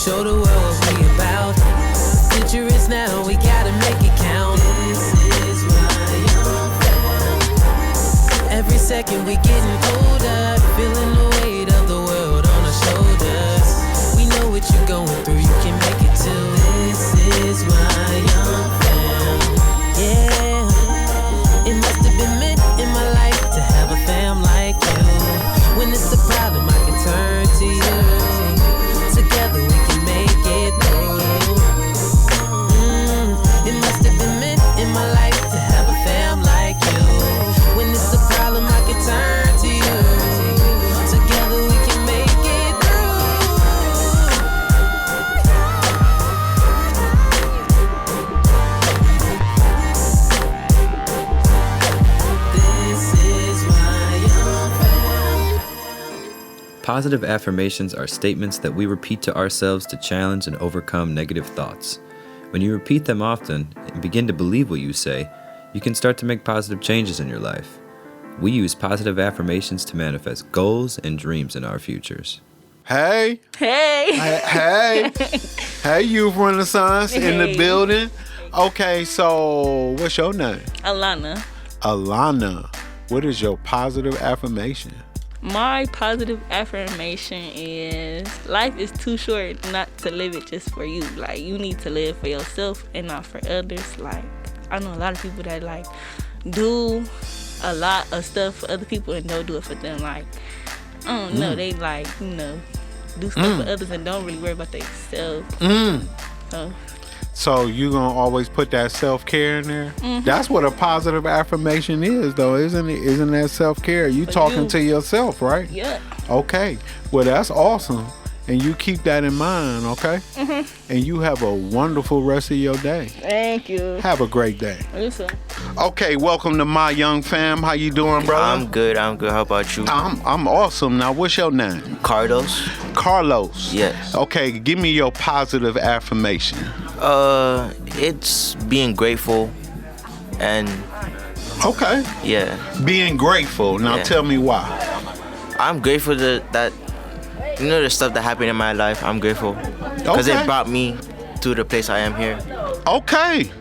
show the world what we about. Future is now, we gotta make it count. This is my young fam. Every second we getting older, feeling the weight of the world on our shoulders. We know what you're going through, you can make it too. This is my young fam. Yeah, it must have been meant in my life to have a fam like you. When it's a problem, I can turn to you. Together we can make it through. It must have been meant in my life to have a fam like you. When it's a problem, I can turn to you. Together we can make it through. This is my young fam. Positive affirmations are statements that we repeat to ourselves to challenge and overcome negative thoughts. When you repeat them often and begin to believe what you say, you can start to make positive changes in your life. We use positive affirmations to manifest goals and dreams in our futures. Hey, Youth Renaissance in the building. Okay, so what's your name? Alana. What is your positive affirmation? My positive affirmation is life is too short not to live it just for you. Like, you need to live for yourself and not for others. Like, I know a lot of people that like do a lot of stuff for other people and don't do it for them. Like, I don't know, they like, do stuff for others and don't really worry about themselves. So you gonna always put that self-care in there? That's what a positive affirmation is, though, isn't it? Isn't that self-care? You talking to yourself, right? Yeah. Okay. Well, that's awesome. And you keep that in mind, okay? And you have a wonderful rest of your day. Thank you. Have a great day. You too. Okay, welcome to my young fam. How you doing, brother? I'm good. How about you? I'm awesome. Now, what's your name? Carlos. Yes. Okay, give me your positive affirmation. It's being grateful and... Okay. Yeah. Being grateful. Now tell me why. I'm grateful that the stuff that happened in my life, I'm grateful. Because it brought me to the place I am here. Okay.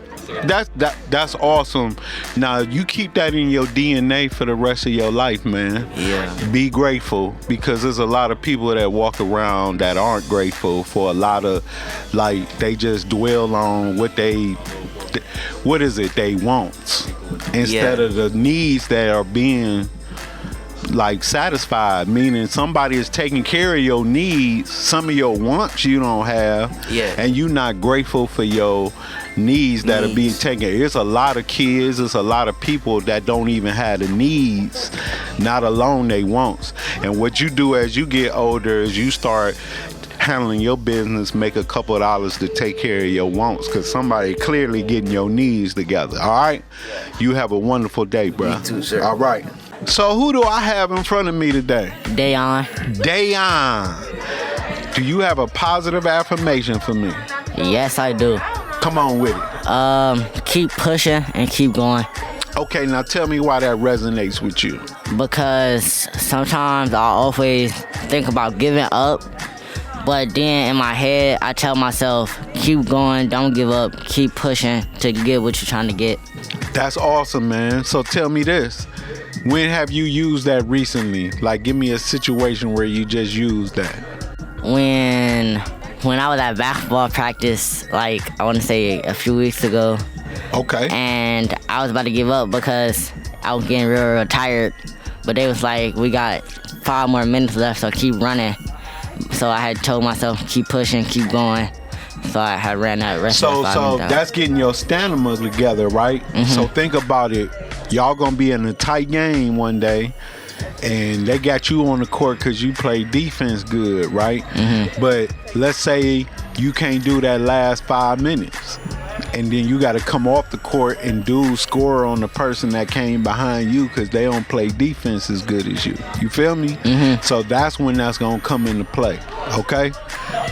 That's awesome. Now you keep that in your DNA for the rest of your life, man. Yeah. Be grateful, because there's a lot of people that walk around that aren't grateful for a lot of, like, they just dwell on what they want instead of the needs that are being like satisfied, meaning somebody is taking care of your needs, some of your wants you don't have, and you're not grateful for your needs that are being taken. There's a lot of kids, there's a lot of people that don't even have the needs, not alone they wants. And what you do as you get older is you start handling your business, make a couple of dollars to take care of your wants, because somebody clearly getting your needs together. All right? You have a wonderful day, bro. Me too, sir. All right. So who do I have in front of me today? Dayon. Do you have a positive affirmation for me? Yes, I do. Come on with it. Keep pushing and keep going. Okay, now tell me why that resonates with you. Because sometimes I always think about giving up, but then in my head I tell myself, keep going, don't give up, keep pushing to get what you're trying to get. That's awesome, man. So tell me this. When have you used that recently? Like, give me a situation where you just used that. When I was at basketball practice, like, I want to say a few weeks ago. Okay. And I was about to give up because I was getting real tired. But they was like, we got 5 more minutes left, so keep running. So I had told myself, keep pushing, keep going. So I had ran that rest of the 5 minutes. So that's getting your stamina together, right? So think about it. Y'all gonna be in a tight game one day, and they got you on the court because you play defense good, right? But let's say you can't do that last 5 minutes, and then you got to come off the court and score on the person that came behind you because they don't play defense as good as you. You feel me? So that's when that's gonna come into play. Okay?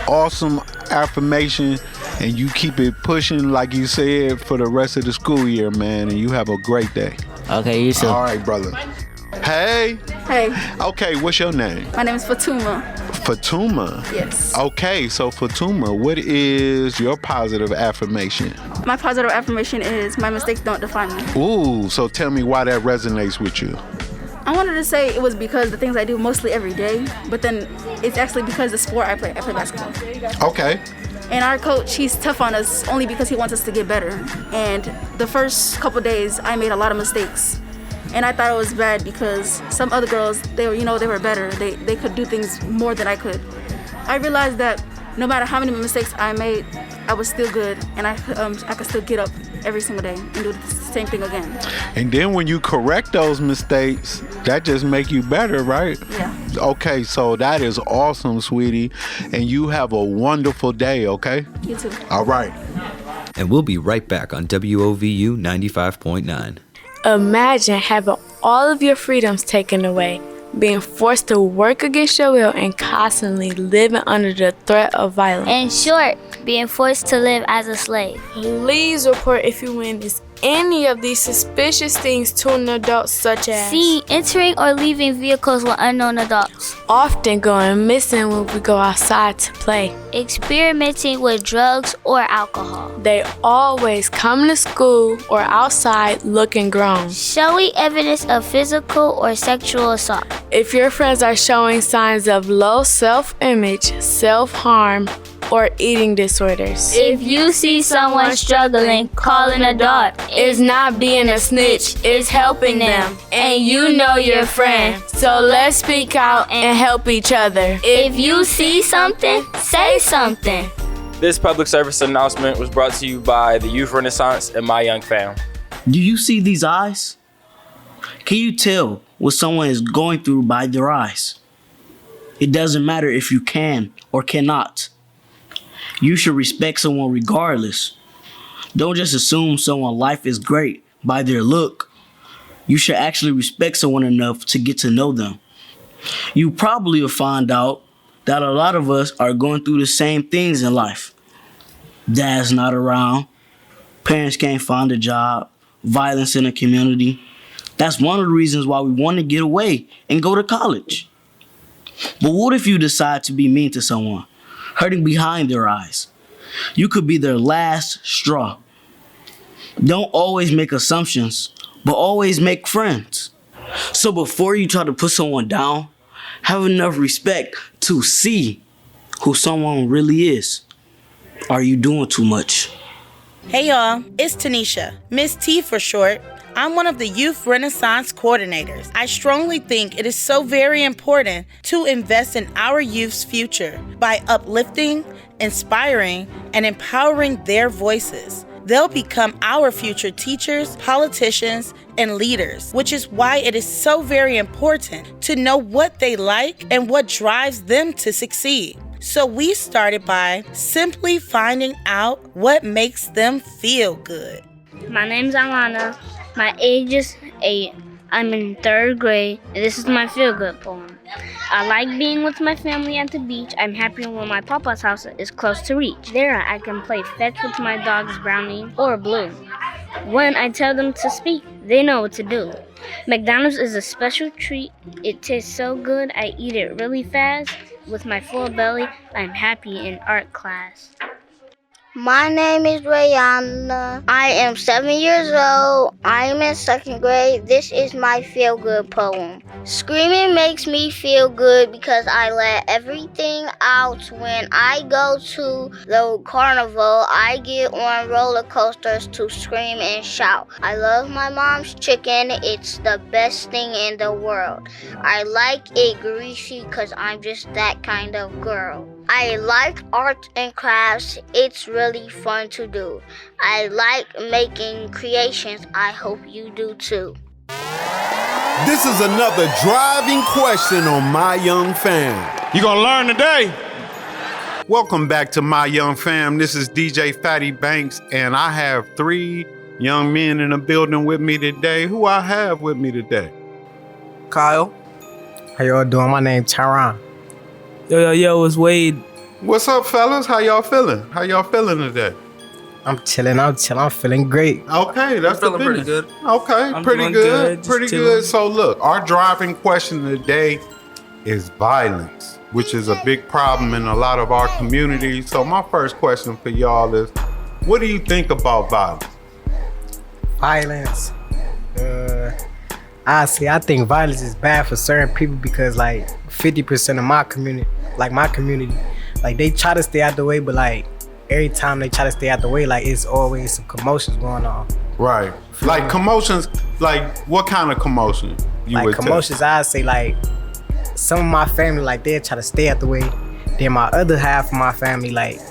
Awesome affirmation, and you keep it pushing like you said for the rest of the school year, man, and you have a great day. Okay, you too. All right, brother. Hey. Hey. Okay, what's your name? My name is Fatima. Fatima. Yes. Okay, so Fatima, what is your positive affirmation? My positive affirmation is my mistakes don't define me. Ooh, so tell me why that resonates with you. I wanted to say it was because the things I do mostly every day, but then it's actually because the sport I play basketball. Okay. And our coach, he's tough on us only because he wants us to get better. And the first couple days, I made a lot of mistakes. And I thought it was bad because some other girls, they were better. They could do things more than I could. I realized that no matter how many mistakes I made, I was still good, and I could still get up every single day and do the same thing again. And then when you correct those mistakes, that just make you better, right? Yeah. Okay, so that is awesome, sweetie. And you have a wonderful day, okay? You too. All right. And we'll be right back on WOVU 95.9. Imagine having all of your freedoms taken away, being forced to work against your will, and constantly living under the threat of violence. In short, being forced to live as a slave. Please report if you witness any of these suspicious things to an adult, such as C. Entering or leaving vehicles with unknown adults. often going missing when we go outside to play. Experimenting with drugs or alcohol. They always come to school or outside looking grown. Showing evidence of physical or sexual assault. If your friends are showing signs of low self-image, self-harm, or eating disorders. If you see someone struggling, call an adult. It's not being a snitch, it's helping them. And you know your friend. So let's speak out and help each other. If you see something, say something. This public service announcement was brought to you by the Youth Renaissance and My Young Fam. Do you see these eyes? Can you tell what someone is going through by their eyes? It doesn't matter if you can or cannot. You should respect someone regardless. Don't just assume someone's life is great by their look. You should actually respect someone enough to get to know them. You probably will find out that a lot of us are going through the same things in life. Dad's not around. Parents can't find a job. Violence in the community. That's one of the reasons why we want to get away and go to college. But what if you decide to be mean to someone, hurting behind their eyes? You could be their last straw. Don't always make assumptions, but always make friends. So before you try to put someone down, have enough respect to see who someone really is. Are you doing too much? Hey y'all, it's Tanisha, Miss T for short. I'm one of the Youth Renaissance coordinators. I strongly think it is so very important to invest in our youth's future by uplifting, inspiring, and empowering their voices. They'll become our future teachers, politicians, and leaders, which is why it is so very important to know what they like and what drives them to succeed. So we started by simply finding out what makes them feel good. My name's Alana. My age is 8. I'm in 3rd grade, and this is my feel-good poem. I like being with my family at the beach. I'm happy when my papa's house is close to reach. There I can play fetch with my dogs Brownie or Blue. When I tell them to speak, they know what to do. McDonald's is a special treat. It tastes so good, I eat it really fast. With my full belly, I'm happy in art class. My name is Rayana. I am 7 years old. I am in 2nd grade. This is my feel-good poem. Screaming makes me feel good because I let everything out. When I go to the carnival, I get on roller coasters to scream and shout. I love my mom's chicken. It's the best thing in the world. I like it greasy because I'm just that kind of girl. I like art and crafts. It's really fun to do. I like making creations. I hope you do too. This is another driving question on My Young Fam. You gonna learn today? Welcome back to My Young Fam. This is DJ Fatty Banks, and I have 3 young men in the building with me today. Who I have with me today? Kyle. How y'all doing? My name's Tyron. Yo, it's Wade. What's up, fellas? How y'all feeling? How y'all feeling today? I'm chilling. I'm feeling great. Okay, that's the feeling pretty good. Okay, I'm pretty feeling good. good, Pretty chilling. good. So look, our driving question today is violence. which is a big problem in a lot of our communities. So my first question for y'all is, what do you think about violence? Violence. Honestly, I think violence is bad for certain people because like 50% of my community, like they try to stay out the way, but like every time they try to stay out the way, like it's always some commotions going on. Right. Like commotions, like what kind of commotion you like would commotions, I'd say like some of my family, like they'll try to stay out the way. Then my other half of my family, like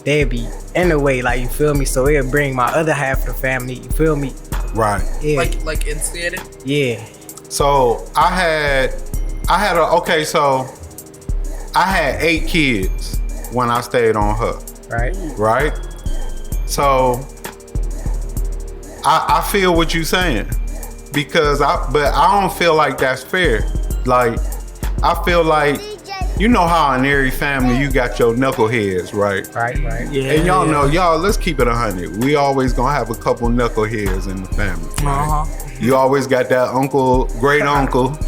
they'll be in the way, like you feel me? So it'll bring my other half of the family, you feel me? Right. Yeah. Like instigated? Yeah. So I had 8 kids when I stayed on her. Right? So I feel what you're saying because but I don't feel like that's fair. Like I feel like, you know how in every family you got your knuckleheads, right? Right. Yeah. And y'all know, let's keep it 100. We always gonna have a couple knuckleheads in the family. Right? You always got that great uncle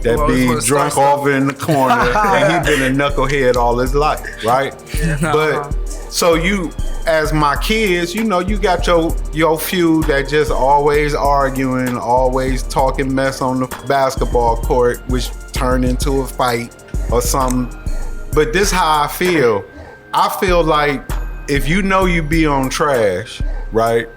that be drunk off in the corner and he been a knucklehead all his life, right? But so you, as my kids, you know, you got your few that just always arguing, always talking mess on the basketball court, which turned into a fight or something. But this how I feel. I feel like if you know you be on trash, right?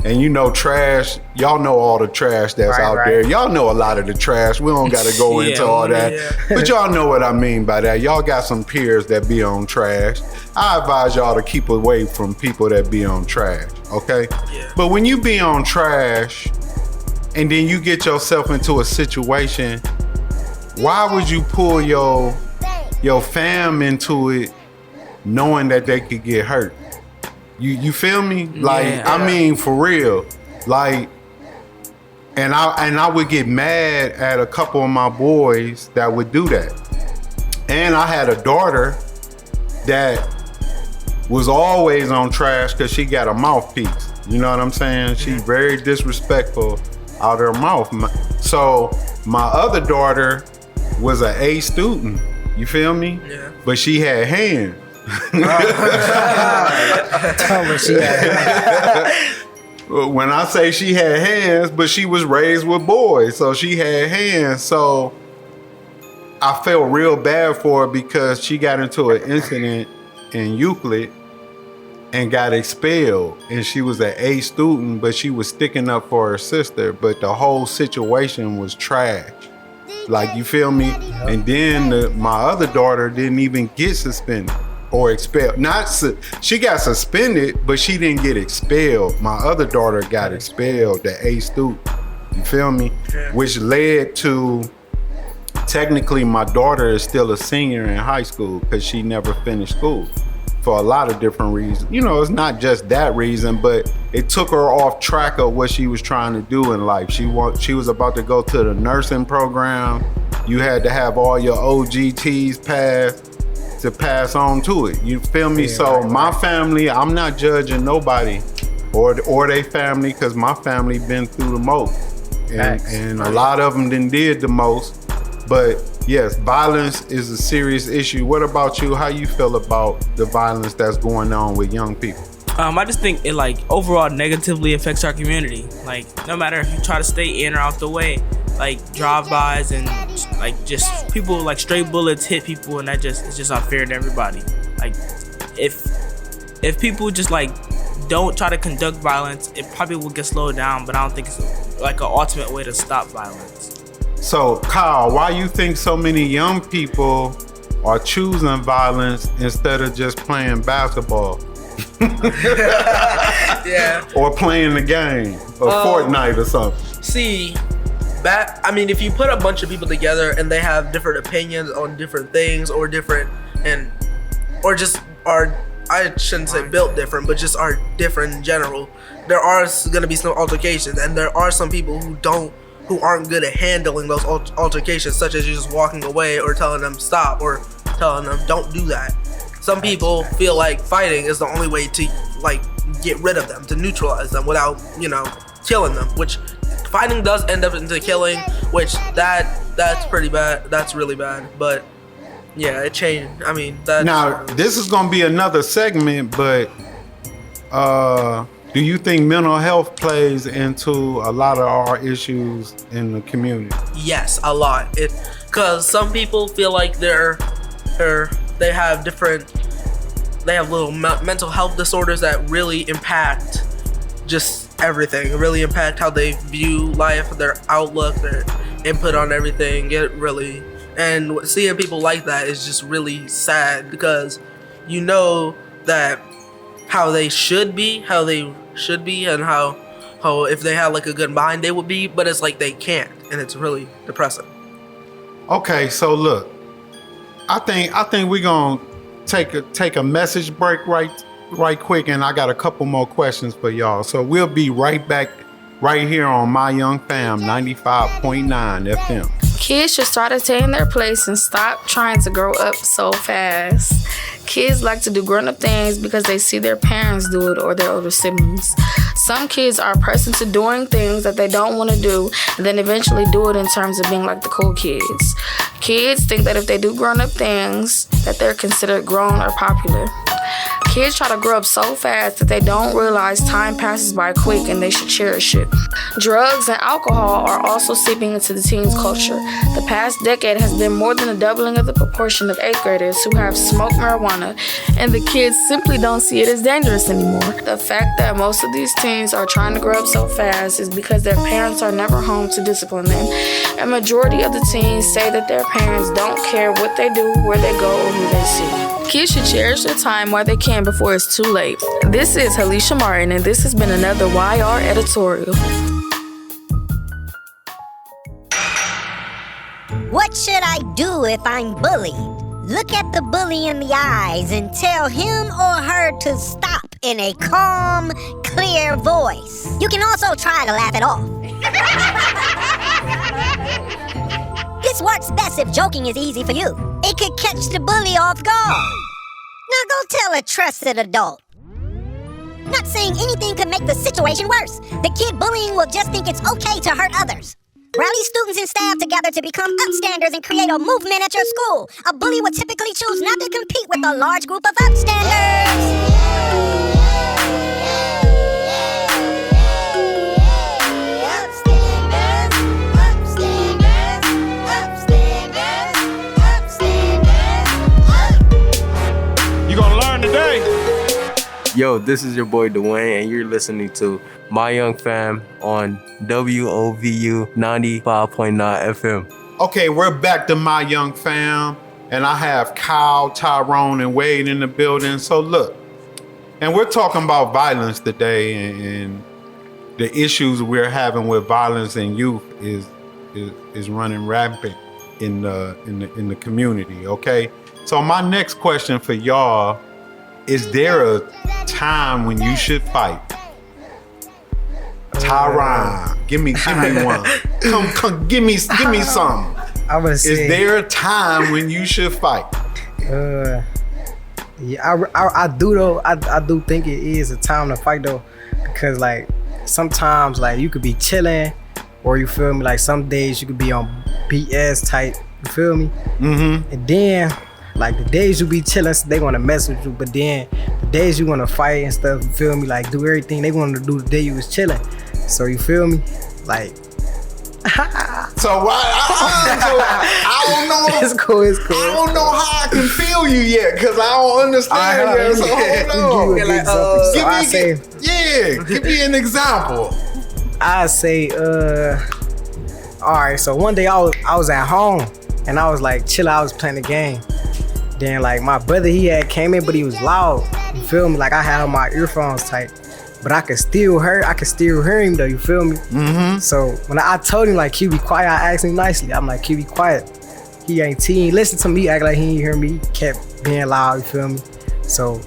And you know trash, y'all know all the trash that's out there. Y'all know a lot of the trash. We don't gotta go into all that. But y'all know what I mean by that. Y'all got some peers that be on trash. I advise y'all to keep away from people that be on trash, okay? Yeah. But when you be on trash and then you get yourself into a situation, why would you pull your fam into it knowing that they could get hurt? You feel me? Like, I mean, for real. Like, and I would get mad at a couple of my boys that would do that. And I had a daughter that was always on trash because she got a mouthpiece. You know what I'm saying? She's very disrespectful out her mouth. So my other daughter was an A student. You feel me? Yeah. But she had hands. When I say she had hands, but she was raised with boys, so she had hands. So I felt real bad for her because she got into an incident in Euclid and got expelled. And she was an A student, but she was sticking up for her sister. But the whole situation was trash. Like, you feel me? And then my other daughter didn't even get suspended or expelled. She got suspended, but she didn't get expelled. My other daughter got expelled, the A student. You feel me? Yeah. Which led to, technically my daughter is still a senior in high school because she never finished school for a lot of different reasons. You know, it's not just that reason, but it took her off track of what she was trying to do in life. She was about to go to the nursing program. You had to have all your OGTs passed to pass on to it. You feel me? Yeah, so my family, I'm not judging nobody or they family, because my family been through the most. And a lot of them did the most. But yes, violence is a serious issue. What about you? How you feel about the violence that's going on with young people? I just think it overall negatively affects our community. Like, no matter if you try to stay in or out the way, drive-bys and just people straight bullets hit people, and it's just unfair to everybody. If people just don't try to conduct violence, it probably will get slowed down, but I don't think it's an ultimate way to stop violence. So Kyle, why you think so many young people are choosing violence instead of just playing basketball? Yeah. Or playing the game or Fortnite or something? See, if you put a bunch of people together and they have different opinions on different things or just are, I shouldn't say built different, but just are different in general, there are going to be some altercations, and there are some people who aren't good at handling those altercations, such as you just walking away or telling them stop or telling them don't do that. Some people feel like fighting is the only way to get rid of them, to neutralize them without killing them, which fighting does end up into killing, which that's pretty bad. That's really bad. But Yeah, it changed. I mean, that. Now, this is going to be another segment, but do you think mental health plays into a lot of our issues in the community? Yes, a lot. Because some people feel like they have little mental health disorders that really impact just everything. Really impact how they view life, their outlook, their input on everything. And seeing people like that is just really sad, because you know that how they should be, and how if they had like a good mind they would be, but it's like they can't, and it's really depressing. Okay, so look, I think we're gonna take a message break right quick, and I got a couple more questions for y'all. So we'll be right back right here on My Young Fam 95.9 FM. Kids should start attaining their place and stop trying to grow up so fast. Kids like to do grown-up things because they see their parents do it or their older siblings. Some kids are pressed into doing things that they don't want to do, and then eventually do it in terms of being like the cool kids. Kids think that if they do grown-up things, that they're considered grown or popular. Kids try to grow up so fast that they don't realize time passes by quick and they should cherish it. Drugs and alcohol are also seeping into the teens' culture. The past decade has been more than a doubling of the proportion of 8th graders who have smoked marijuana, and the kids simply don't see it as dangerous anymore. The fact that most of these teens are trying to grow up so fast is because their parents are never home to discipline them. A majority of the teens say that their parents don't care what they do, where they go, or who they see. Kids should cherish their time while they can before it's too late. This is Halisha Martin, and this has been another YR editorial. What should I do if I'm bullied? Look at the bully in the eyes and tell him or her to stop in a calm, clear voice. You can also try to laugh it off. This works best if joking is easy for you. It could catch the bully off guard. Now go tell a trusted adult. Not saying anything could make the situation worse. The kid bullying will just think it's okay to hurt others. Rally students and staff together to become upstanders and create a movement at your school. A bully would typically choose not to compete with a large group of upstanders. Yo, this is your boy Dwayne, and you're listening to My Young Fam on WOVU 95.9 FM. Okay, we're back to My Young Fam, and I have Kyle, Tyrone, and Wade in the building. So look, and we're talking about violence today, and the issues we're having with violence in youth is running rampant in the community. Okay, so my next question for y'all: is there a time when you should fight? Tyrone, give me one. Come, give me some. I would say, is there a time when you should fight? Yeah, I do though. I do think it is a time to fight though, because like sometimes like you could be chilling, or you feel me. Like some days you could be on BS type. You feel me? Mm-hmm. And then like the days you be chilling, they want to mess with you, but then the days you want to fight and stuff, you feel me? Like do everything they want to do the day you was chilling. So you feel me? Like. So I don't know. It's cool. I don't know how I can feel you yet, cause I don't understand yet. So hold on. Give me an example. I say, all right. So one day I was at home and I was like chill. I was playing the game. Then like my brother, he had came in, but he was loud. You feel me? Like I had my earphones tight, but I could still hear him though. You feel me? Mm-hmm. So when I told him like he be quiet, I asked him nicely. I'm like, he be quiet. He ain't listen to me, act like he ain't hear me. He kept being loud. You feel me? So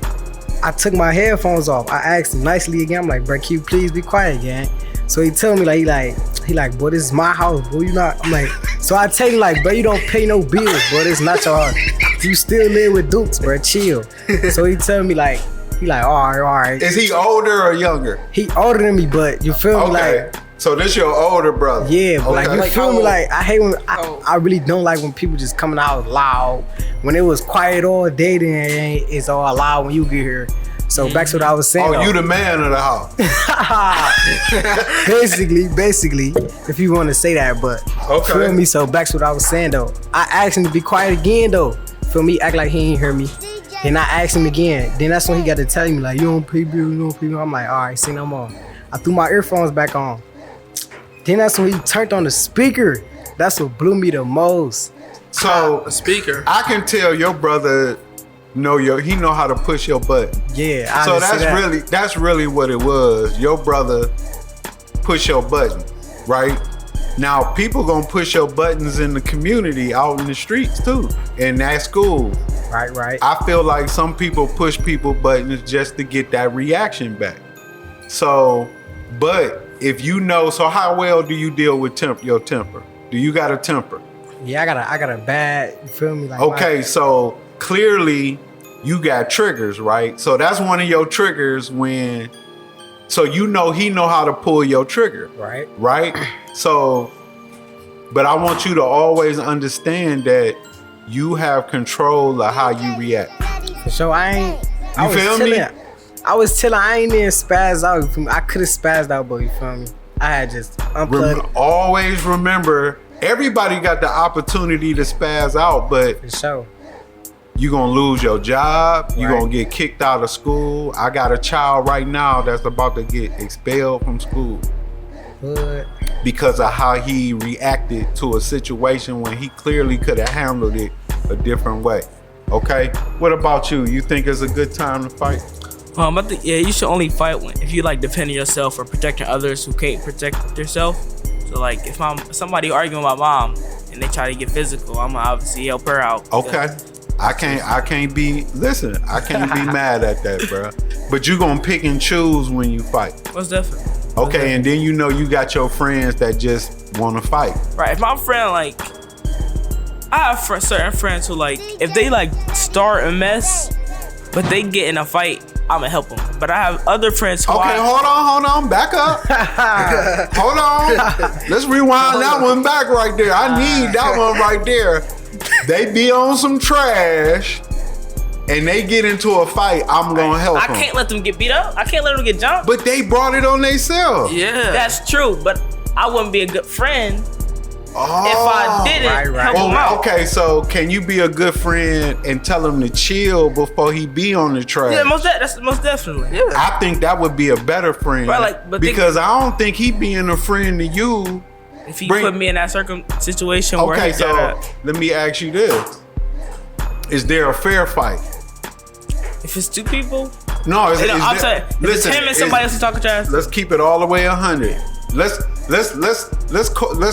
I took my headphones off. I asked him nicely again. I'm like, bro, can you please be quiet again? So he told me like he like, boy, this is my house, boy. You not. I'm like, so I tell him like, bro, you don't pay no bills, bro. This is not your house. You still live with Dukes, bro. Chill. So he tell me he like, all right. Is he older or younger? He older than me, but you feel me? Like, So this your older brother? Yeah, but like you Okay. feel me? Like I hate when I really don't like when people just coming out loud. When it was quiet all day, then it's all loud when you get here. So back to what I was saying. Oh, you the man of the house. basically, if you want to say that, but Okay. feel me. So back to what I was saying though. I asked him to be quiet again though. Feel me? Act like he ain't hear me. Then I asked him again. Then that's when he got to tell me like, you don't pay bill, you don't pay bill. I'm like, all right, say no more. I threw my earphones back on. Then that's when he turned on the speaker. That's what blew me the most. So a speaker. I can tell your brother he know how to push your button. Yeah, I so understand that's really what it was. Your brother push your button, right? Now people gonna push your buttons in the community, out in the streets too, and at school. Right. I feel like some people push people buttons just to get that reaction back. So, but if you know, so how well do you deal with your temper? Do you got a temper? Yeah, I got a bad, you feel me? Like Okay, so clearly you got triggers, right? So that's one of your triggers when, so he know how to pull your trigger. Right? So, but I want you to always understand that you have control of how you react. So I feel me? I was chilling, I ain't even spaz out. I could have spazzed out, but you feel me? I had just unplugged. Always remember, everybody got the opportunity to spaz out, but for sure. You gonna lose your job. You gonna get kicked out of school. I got a child right now that's about to get expelled from school because of how he reacted to a situation when he clearly could have handled it a different way. Okay, what about you? You think it's a good time to fight? I think you should only fight if you like defending yourself or protecting others who can't protect themselves. So like if somebody arguing with my mom and they try to get physical, I'm gonna obviously help her out. Okay. I can't be mad at that, bro. But you gonna pick and choose when you fight. Most definitely. Okay, and then you got your friends that just wanna fight. Right. If my friend I have certain friends who if they start a mess, but they get in a fight, I'ma help them. But I have other friends who hold on, back up. Hold on. Let's rewind that one back right there. I need that one right there. They be on some trash and they get into a fight, I'm gonna help them. I can't let them get beat up. I can't let them get jumped. But they brought it on themselves. Yeah. That's true, but I wouldn't be a good friend if I didn't help him out. Okay, so can you be a good friend and tell him to chill before he be on the trash? Yeah, that's most definitely. Yeah. I think that would be a better friend. Right, because I don't think he being a friend to you. If he put me in that situation where okay, he so let me ask you this: is there a fair fight? If it's two people, no. If it's him and somebody else talking trash. Let's keep it all the way 100. Let's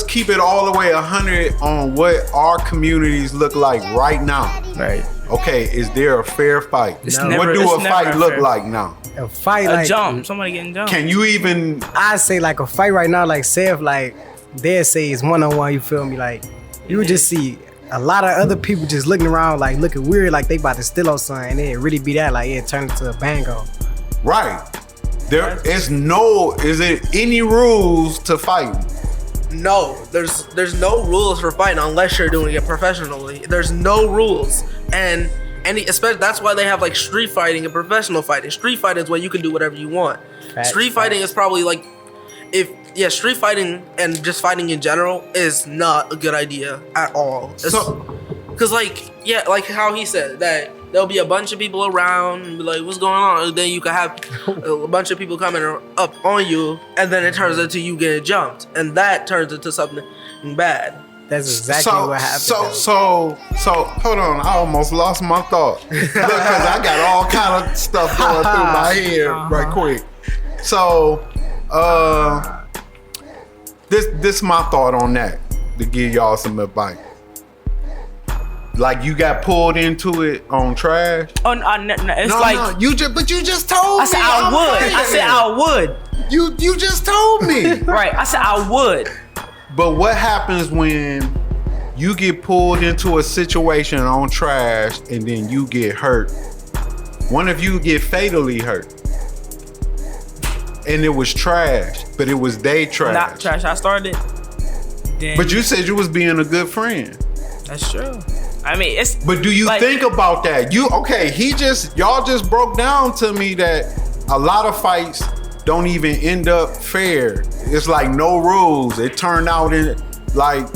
keep it all the way 100 on what our communities look like right now. Right. Okay. Is there a fair fight? What do a fight look like now? A fight, a jump. Somebody getting jumped. Can you even? I say a fight right now. Say if they'll say it's one-on-one. You feel me? You would just see a lot of other people just looking around looking weird, they about to steal on something, and it really be that it turned into a bango. Right. Is it any rules to fighting? No, there's no rules for fighting unless you're doing it professionally. There's no rules, and especially that's why they have street fighting and professional fighting. Street fighting is where you can do whatever you want. Street fighting is probably street fighting and just fighting in general is not a good idea at all. Because how he said that there'll be a bunch of people around and be like, what's going on? And then you can have a bunch of people coming up on you, and then it turns into you getting jumped, and that turns into something bad. That's exactly what happened. So hold on, I almost lost my thought because I got all kind of stuff going through my head right quick. So this my thought on that to give y'all some advice. You got pulled into it on trash? Oh no, it's no, you just told me. I said I would. I said I would. You just told me. Right. I said I would. But what happens when you get pulled into a situation on trash and then you get hurt? What if you get fatally hurt? and it was trash, but it was they trash. Not trash. I started. Then But you said you was being a good friend. That's true. I mean, it's. But do you think about that? Y'all just broke down to me that a lot of fights don't even end up fair. It's like no rules. It turned out in like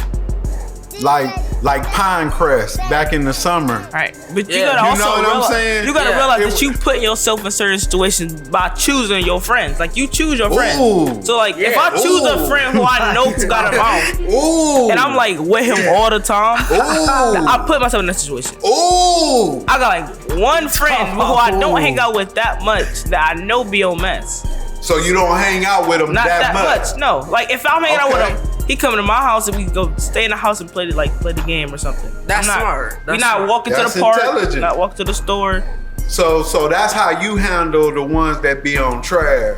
Pinecrest back in the summer. Right, but you gotta also realize, that you put yourself in certain situations by choosing your friends. Like you choose your friends. So like if I choose a friend who I know got a mouth, and I'm like with him all the time, I put myself in that situation. I got like one friend who I don't hang out with that much that I know be on mess. So you don't hang out with him that much? No. Like if I'm hanging out with him, he coming to my house and we go stay in the house and play the game or something. That's smart. We're not walking to the park. Not walking to the store. So that's how you handle the ones that be on trash.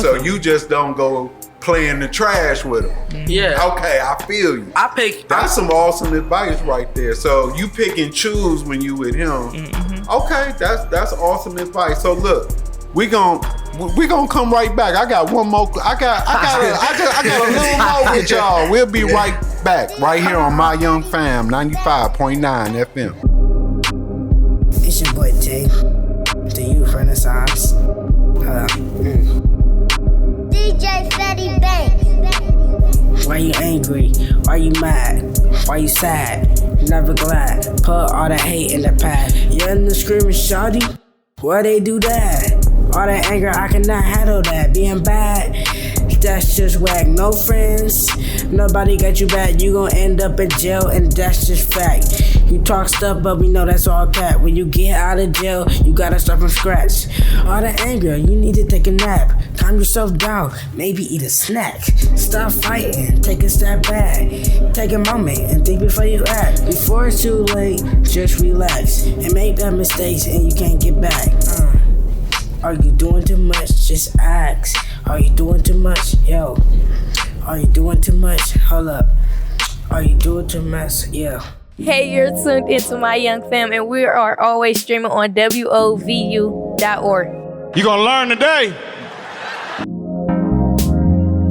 So you just don't go playing the trash with them. Yeah. Okay, I feel you. That's some awesome advice right there. So you pick and choose when you with him. Mm-hmm. Okay, that's awesome advice. So look, we gonna come right back. I got one more. I got a little more with y'all. We'll be right back right here on My Young Fam 95.9 FM. It's your boy Jay, the Youth Renaissance. DJ Fetty Banks. Why you angry? Why you mad? Why you sad? Never glad. Put all that hate in the past. You're in the screaming shawty. Why they do that? All that anger, I cannot handle that. Being bad, that's just whack. No friends, nobody got you back. You gon' end up in jail, and that's just fact. You talk stuff, but we know that's all cap. When you get out of jail, you gotta start from scratch. All that anger, you need to take a nap. Calm yourself down, maybe eat a snack. Stop fighting, take a step back. Take a moment and think before you act. Before it's too late, just relax and make that mistakes and you can't get back. Are you doing too much? Just ask. Are you doing too much? Yo. Are you doing too much? Hold up. Are you doing too much? Yeah. Hey, you're tuned into My Young Fam, and we are always streaming on WOVU.org. You gonna learn today?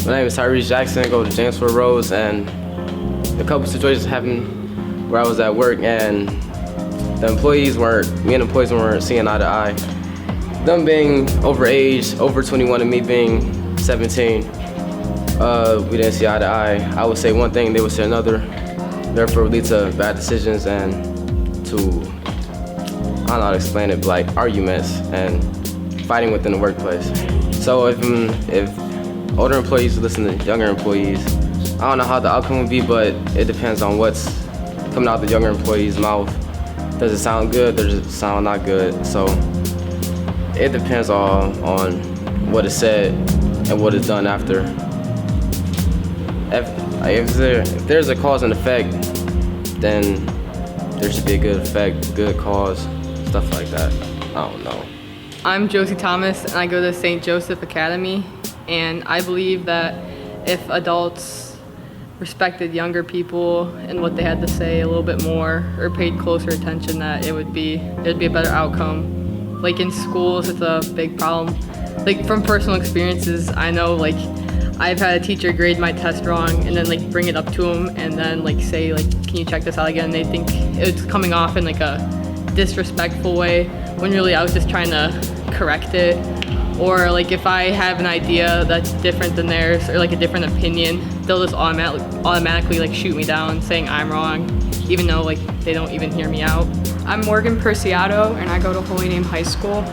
My name is Tyrese Jackson. I go to James Ford Rose, and a couple situations happened where I was at work, and me and the employees weren't seeing eye to eye. Them being overage, over 21, and me being 17, we didn't see eye to eye. I would say one thing, they would say another. Therefore, it leads to bad decisions and to, I don't know how to explain it, but like arguments and fighting within the workplace. So if older employees listen to younger employees, I don't know how the outcome would be, but it depends on what's coming out the younger employee's mouth. Does it sound good? Does it sound not good? So it depends on what is said and what is done after. If there's a cause and effect, then there should be a good effect, good cause, stuff like that. I don't know. I'm Josie Thomas, and I go to St. Joseph Academy, and I believe that if adults respected younger people and what they had to say a little bit more, or paid closer attention, that there'd be a better outcome. Like in schools, it's a big problem. Like from personal experiences, I know like I've had a teacher grade my test wrong and then like bring it up to them and then like say like, can you check this out again? And they think it's coming off in like a disrespectful way when really I was just trying to correct it. Or like if I have an idea that's different than theirs or like a different opinion, they'll just automatically like shoot me down saying I'm wrong, even though like they don't even hear me out. I'm Morgan Persiato, and I go to Holy Name High School.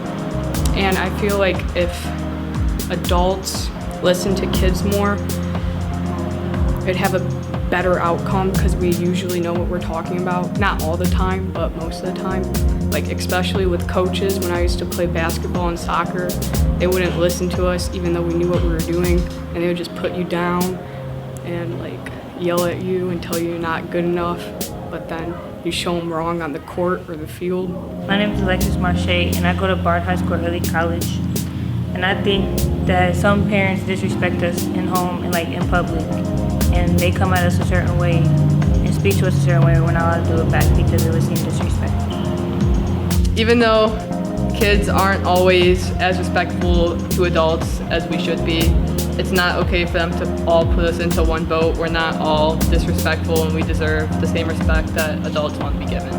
And I feel like if adults listen to kids more, it'd have a better outcome because we usually know what we're talking about. Not all the time, but most of the time. Like especially with coaches, when I used to play basketball and soccer, they wouldn't listen to us even though we knew what we were doing, and they would just put you down and like yell at you and tell you you're not good enough, but then you show them wrong on the court or the field. My name is Alexis Marche, and I go to Bard High School Early College. And I think that some parents disrespect us in home and like in public, and they come at us a certain way and speak to us a certain way. We're not allowed to do it back because it would seem disrespectful. Even though kids aren't always as respectful to adults as we should be. It's not okay for them to all put us into one boat. We're not all disrespectful, and we deserve the same respect that adults want to be given.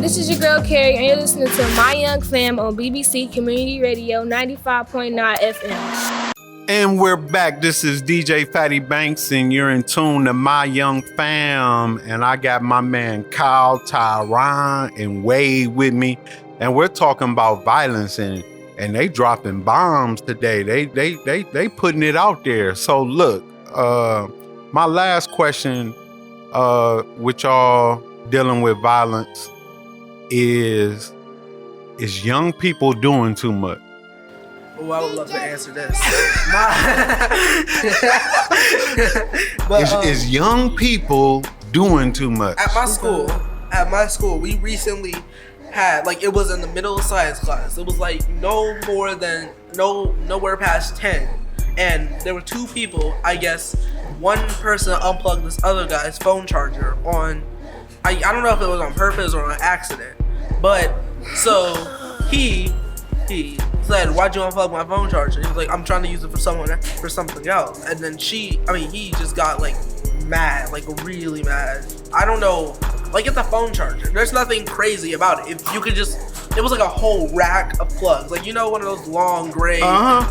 This is your girl Carrie, and you're listening to My Young Fam on BBC Community Radio 95.9 FM. And we're back. This is DJ Fatty Banks, and you're in tune to My Young Fam. And I got my man Kyle, Tyron, and Wade with me. And we're talking about violence, and they dropping bombs today. They putting it out there. So look, my last question, with y'all dealing with violence, is young people doing too much? Oh, I would love to answer this. But, is young people doing too much? At my school, we recently had, like, it was in the middle of science class. It was like nowhere past 10. And there were two people, I guess. One person unplugged this other guy's phone charger on, I don't know if it was on purpose or an accident. But, so, he said, "Why'd you unplug my phone charger?" He was like, "I'm trying to use it for something else." And then he just got like mad, like really mad. I don't know, like it's a phone charger. There's nothing crazy about it. If you could just, it was like a whole rack of plugs, like one of those long gray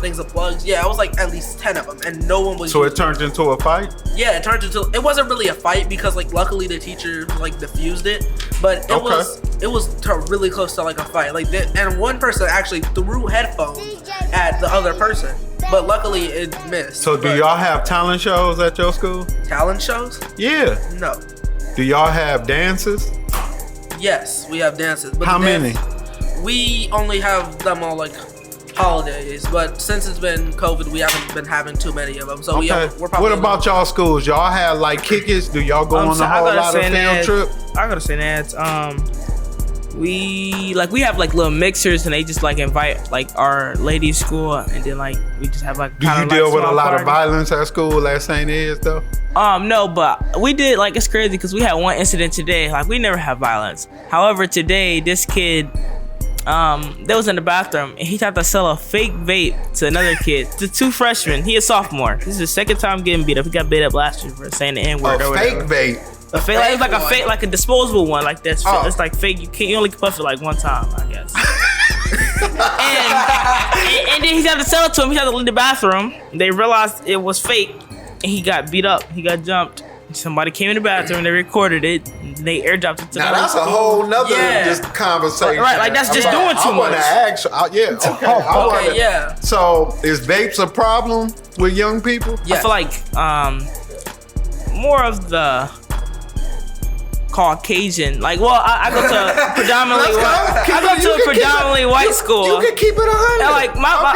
things of plugs. Yeah, it was like at least 10 of them, and no one was. So it turned into a fight? Yeah, it wasn't really a fight because like luckily the teacher like diffused it, but it was really close to like a fight. Like and one person actually threw headphones at the other person, but luckily it missed. So do y'all have talent shows at your school? Talent shows? Yeah. No. Do y'all have dances? Yes, we have dances. But how many? We only have them on like holidays, but since it's been COVID, we haven't been having too many of them. So we're probably. What about y'all schools? Y'all have like kickers? Do y'all go on a whole lot of field trip? I gotta say that. We have like little mixers, and they just like invite like our ladies' school, and then like we just have like. Do you deal with a lot of violence at school at St. Ed's though? No, but we did, like, it's crazy because we had one incident today. Like, we never have violence. However, today, this kid, that was in the bathroom, and he tried to sell a fake vape to another kid, to two freshmen. He a sophomore. This is his second time getting beat up. He got beat up last year for saying the N-word or whatever. A fake vape? A fake, like, it's like a fake, like a disposable one, like this. Oh. It's like fake. You only can puff it like one time, I guess. and then he had to sell it to him. He had to leave the bathroom. They realized it was fake. And he got beat up. He got jumped. Somebody came in the bathroom. They recorded it. And they airdropped it to now that's a whole nother just conversation. Right, like that's just doing too much. Yeah. So is vapes a problem with young people? Yeah. I feel like more of the Caucasian, like, well, I go to a predominantly white school. You can keep it 100. And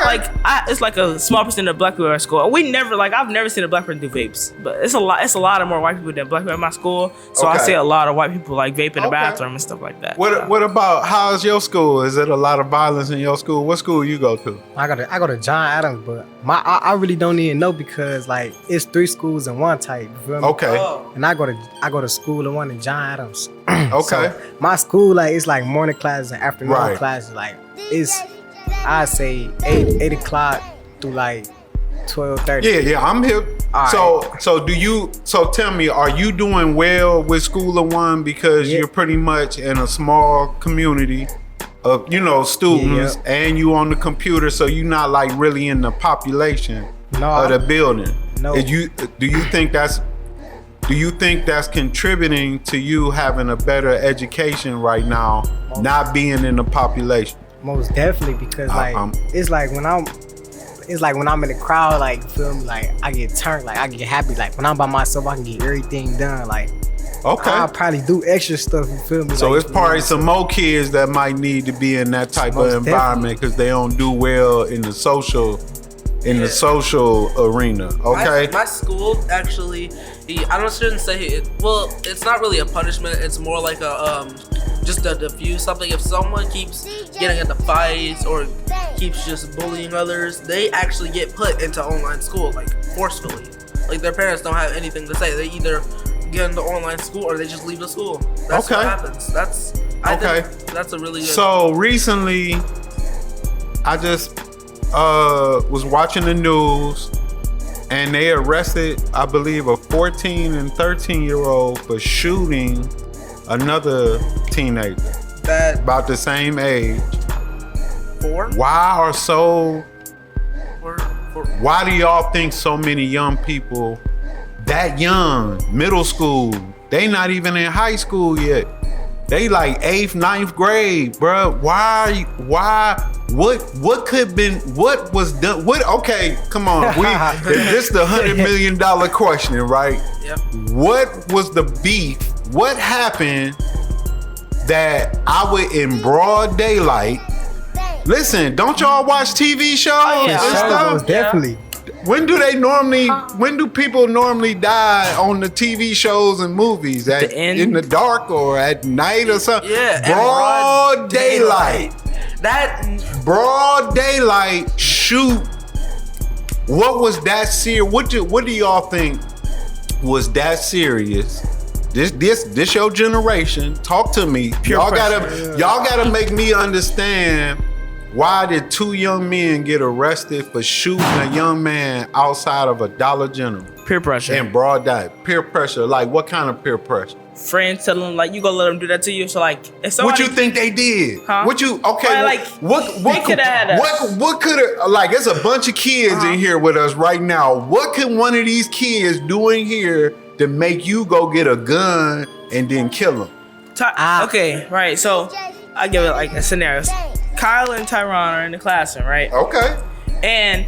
like it's like a small percent of black people at our school. I've never seen a black person do vapes, but it's a lot of more white people than black people at my school. So I see a lot of white people like vape in the bathroom and stuff like that. What about how's your school? Is it a lot of violence in your school? What school you go to? I go to John Adams, but I really don't even know because like it's 3 schools in one type. You feel me? Okay. And I go to school in one in John Adams. Okay. So my school like it's like morning classes and afternoon classes. Like it's I say 8 o'clock through like 12:30. Yeah, I'm here. So tell me, are you doing well with School of One because you're pretty much in a small community of students and you on the computer, so you're not like really in the population of the building? No. Do you think that's contributing to you having a better education right now, not being in the population? Most definitely, because it's like when I'm in the crowd, like, feel me, like I get turned, like I get happy, like when I'm by myself, I can get everything done, like. Okay. I'll probably do extra stuff, you feel me? So like, it's probably some more kids that might need to be in that type of environment because they don't do well in the social arena. Okay. My school actually, I shouldn't say it. Well, it's not really a punishment. It's more like a just to diffuse something. If someone keeps getting into fights or keeps just bullying others, they actually get put into online school, like forcefully. Like their parents don't have anything to say. They either get into online school or they just leave the school. That's what happens. I think that's a really good. So recently, was watching the news, and they arrested, I believe, a 14 and 13-year-old for shooting another teenager about the same age. Why do y'all think so many young people that young, middle school, they not even in high school yet? They like 8th, 9th grade, bruh. Why, what could been, what was done, okay, come on. This the $100 million question, right? Yep. What was the beef? What happened that I would, in broad daylight, listen, don't y'all watch TV shows and stuff? Definitely. When do people normally die on the TV shows and movies? In the dark or at night or something? Yeah. Broad daylight. Broad daylight shoot. What was that serious? What do y'all think was that serious? This your generation. Talk to me. Y'all gotta make me understand. Why did 2 young men get arrested for shooting a young man outside of a Dollar General? Peer pressure. In broad day. Peer pressure. Like, what kind of peer pressure? Friends telling them, like, you gonna let them do that to you? So, like, if somebody... What you think they did? Huh? What could have, like, it's a bunch of kids in here with us right now. What could one of these kids do in here to make you go get a gun and then kill them? Okay, right. So, I give it, like, a scenario. Kyle and Tyron are in the classroom, right? Okay. And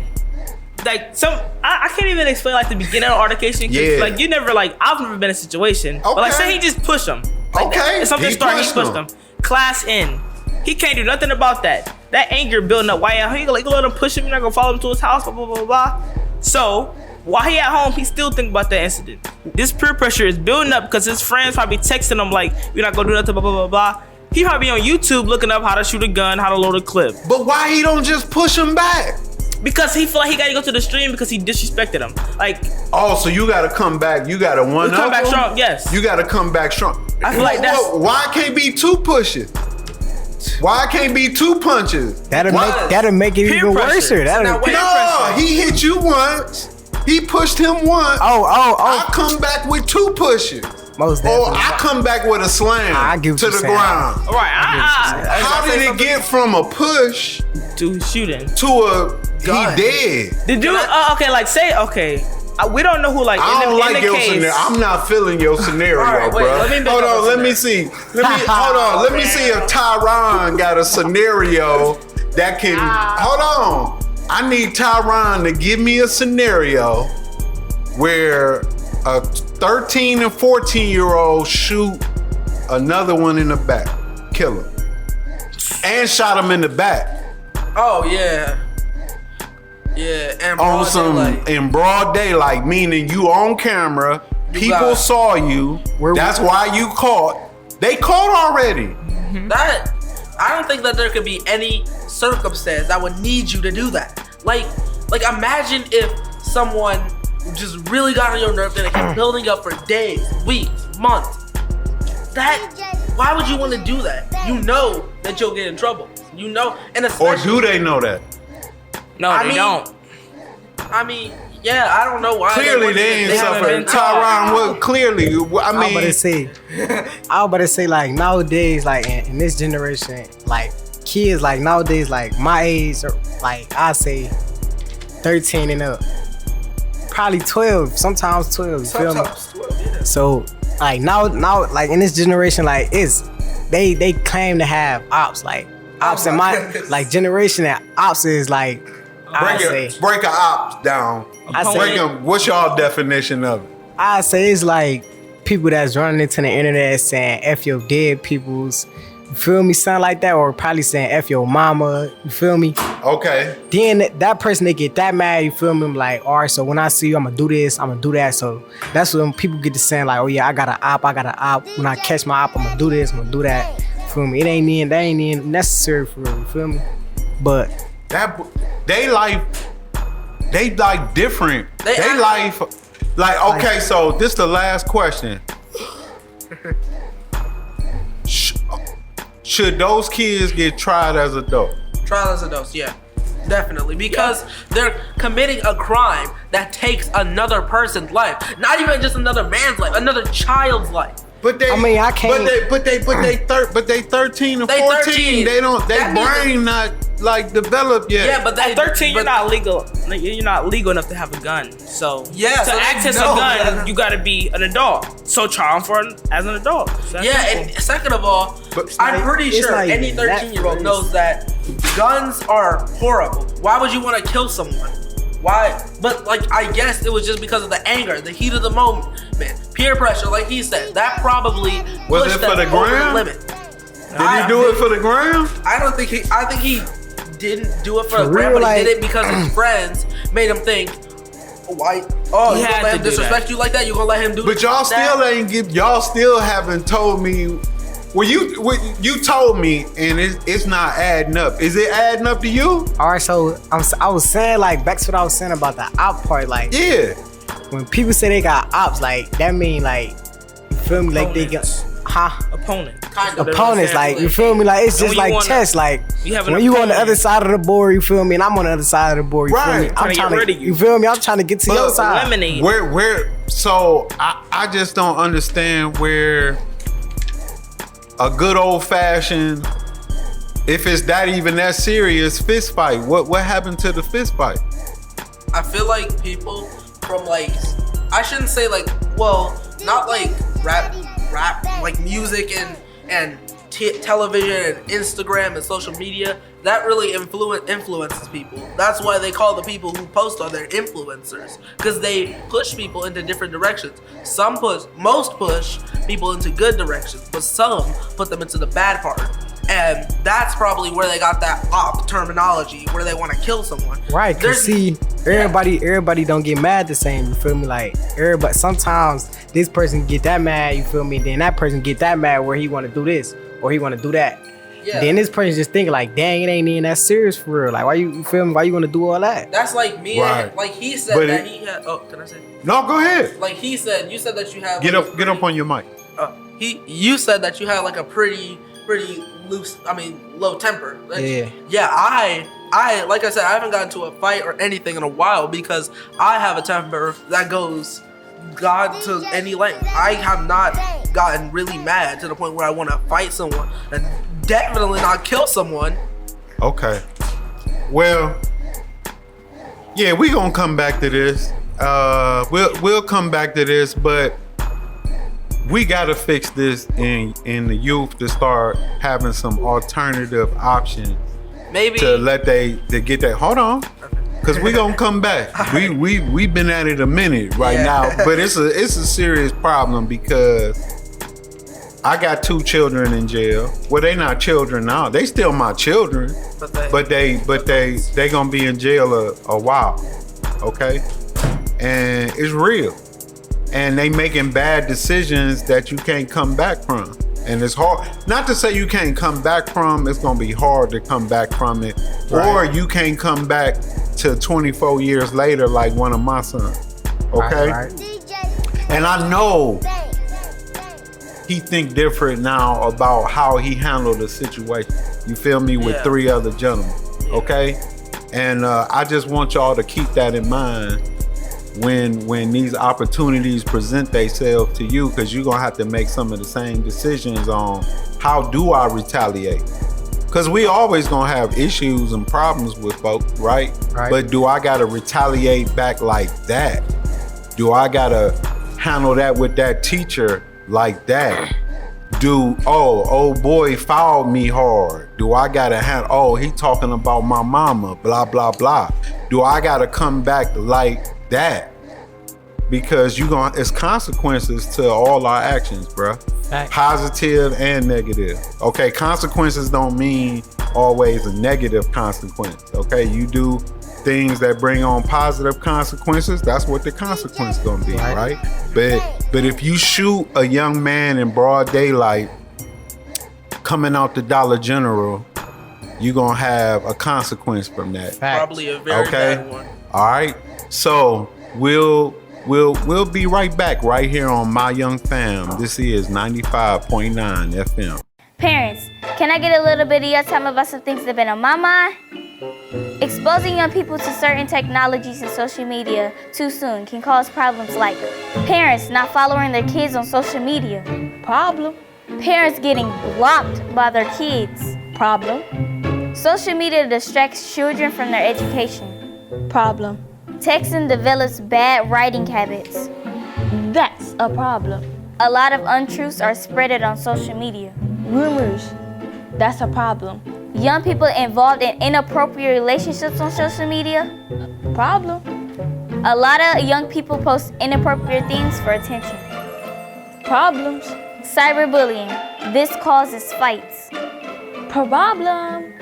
like I can't even explain like the beginning of altercation. Yeah. Like you never like I've never been in a situation. Okay. But like say he just pushed him. Like okay. Something started, he pushed him. Class in. He can't do nothing about that. That anger building up. Why you gonna let him push him? You're not gonna follow him to his house. Blah blah blah blah. So while he at home, he still think about that incident. This peer pressure is building up because his friends probably texting him like, "You're not gonna do nothing." Blah blah blah blah. He probably on YouTube looking up how to shoot a gun, how to load a clip. But why he don't just push him back? Because he feel like he gotta go to the stream because he disrespected him. Like, oh, so you gotta come back. You gotta come back strong. Yes. You gotta come back strong. I feel like that's why can't be 2 pushes. Why can't be 2 punches? That'll make it even worse. No, he hit you once. He pushed him once. Oh. I come back with 2 pushes. Most definitely. Or I come back with a slam to the ground. All right. How did it get from a push to shooting to a he dead? The dude. Okay, like say okay. We don't know who like. I don't like your scenario. I'm not feeling your scenario, right, bro. Hold on. Let me see. Let me see if Tyron got a scenario that can. Hold on. I need Tyron to give me a scenario where a 13 and 14-year-old shoot another one in the back, kill him, and shot him in the back. Oh yeah, and on some in broad daylight, meaning you on camera, people saw you. That's why you caught. They caught already. That I don't think that there could be any circumstance that would need you to do that. Like imagine if someone just really got on your nerves and it kept building up for days, weeks, months. Why would you want to do that? You know that you'll get in trouble. You know, and or do they know that? No, they don't. I mean, yeah, I don't know why. Clearly, they ain't suffering. Tyron, well, clearly, I mean, I was about to say, like nowadays, like in this generation, like kids, like nowadays, like my age, like I say, 13 and up. Probably 12, sometimes 12. You feel me? 12, yeah. So like now, like in this generation, like they claim to have ops, like ops in my like generation. That ops is like break a ops down. What's y'all definition of it? I say it's like people that's running into the internet saying "F your dead peoples." You feel me? Something like that, or probably saying "F your mama." You feel me? Okay. Then that person, they get that mad. You feel me? I'm like, all right, so when I see you, I'm gonna do this, I'm gonna do that. So that's when people get to saying like, oh yeah, I got an op. When I catch my op, I'm gonna do this, I'm gonna do that. You feel me? That ain't even necessary for real. You feel me? But they like different. They life like okay. So this the last question. Should those kids get tried as adults? Trial as adults, yeah. Definitely, because they're committing a crime that takes another person's life. Not even just another man's life, another child's life. But they, I mean, I can't. But they 13 or 14. They don't. Their brain not like developed yet. Yeah, but at 13, you're not legal. You're not legal enough to have a gun. So to access a gun, you gotta be an adult. So try them as an adult. So and second of all, I'm pretty sure any 13-year-old knows that guns are horrible. Why would you want to kill someone? Why? But like, I guess it was just because of the anger, the heat of the moment, man. Peer pressure, like he said, that probably pushed them over the limit. Did he do it for the gram? I don't think he. I think he didn't do it for the gram, but he did it because his friends made him think, why? Oh, you gonna let him disrespect you like that? You gonna let him do? But y'all still ain't give. Y'all still haven't told me. Well, you told me, and it's not adding up. Is it adding up to you? All right, so I was saying, like, back to what I was saying about the op part, like, yeah. When people say they got ops, like, that mean, like, you feel me, like they got, opponent. Opponents, like, you feel me, like, it's just like chess, like, when you on the other side of the board, you feel me, and I'm on the other side of the board, you feel me, I'm trying to, you feel me, I'm trying to get to your side. Where? So I just don't understand where a good old fashioned, if it's that even that serious, fist fight. What happened to the fist fight? I feel like people from like, I shouldn't say like, well, not like rap, like music and television and Instagram and social media. That really influences people. That's why they call the people who post on there influencers, because they push people into different directions. Most push people into good directions, but some put them into the bad part. And that's probably where they got that op terminology, where they want to kill someone. Right, cause see, everybody don't get mad the same, you feel me? Like, everybody, sometimes this person get that mad, you feel me? Then that person get that mad where he want to do this or he want to do that. Yeah. Then this person just thinking like, dang, it ain't even that serious for real. Like, why you feel me? Why you want to do all that? That's like me. Right. And, like he said that he had. Oh, can I say? No, go ahead. Like he said, you said that you have. Get up on your mic. You said that you had like a pretty loose. I mean, low temper. Yeah. Yeah. I like I said, I haven't gotten to a fight or anything in a while because I have a temper that goes God to any length. I have not gotten really mad to the point where I want to fight someone and definitely not kill someone. Okay. Well, yeah, we gonna come back to this. We'll come back to this, but we gotta fix this in the youth to start having some alternative options. Maybe to let they get that. Hold on. Cause we gonna come back. We've been at it a minute now, but it's a serious problem because I got 2 children in jail. Well, they not children now. They still my children, but they gonna be in jail a while. Okay, and it's real, and they making bad decisions that you can't come back from. And it's hard, not to say you can't come back from, it's gonna be hard to come back from it. Right. Or you can't come back to 24 years later like one of my sons, okay? Right. And I know he think different now about how he handled the situation, you feel me, with 3 other gentlemen, okay? And I just want y'all to keep that in mind when these opportunities present themselves to you, because you're gonna have to make some of the same decisions on how do I retaliate, because we always gonna have issues and problems with folks, right? But do I gotta retaliate back like that? Do I gotta handle that with that teacher like that? Old boy fouled me hard. Do I gotta handle, he talking about my mama, blah blah blah. Do I gotta come back like that? Because it's consequences to all our actions, bruh. Positive and negative. Okay, consequences don't mean always a negative consequence. Okay, you do things that bring on positive consequences, that's what the consequence gonna be, right? But if you shoot a young man in broad daylight coming out the Dollar General, you're gonna have a consequence from that. Probably a very bad one. All right, so we'll be right back right here on My Young Fam. This is 95.9 FM. Parents, can I get a little bit of your time about some things that have been on my mind? Exposing young people to certain technologies and social media too soon can cause problems like parents not following their kids on social media. Problem. Parents getting blocked by their kids. Problem. Social media distracts children from their education. Problem. Texting develops bad writing habits. That's a problem. A lot of untruths are spreaded on social media. Rumors. That's a problem. Young people involved in inappropriate relationships on social media. Problem. A lot of young people post inappropriate things for attention. Problems. Cyberbullying. This causes fights. Problem.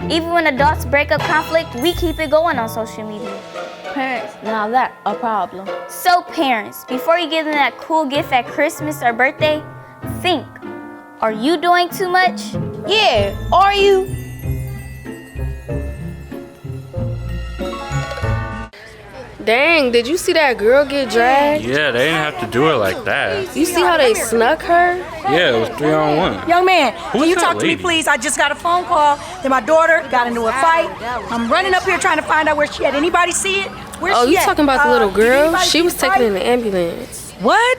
Even when adults break up conflict, we keep it going on social media. Parents, now that's a problem. So parents, before you give them that cool gift at Christmas or birthday, think, are you doing too much? Yeah, are you? Dang, did you see that girl get dragged? Yeah, they didn't have to do it like that. You see how they snuck her? Yeah, it was 3-on-1. Young man, Who's can you that talk to me, lady? please? I just got a phone call that my daughter got into a fight. I'm running up here trying to find out where she at. Anybody see it? Where's Oh, she you at? talking about the little Did girl? anybody She see was the taken fight? in the ambulance. What?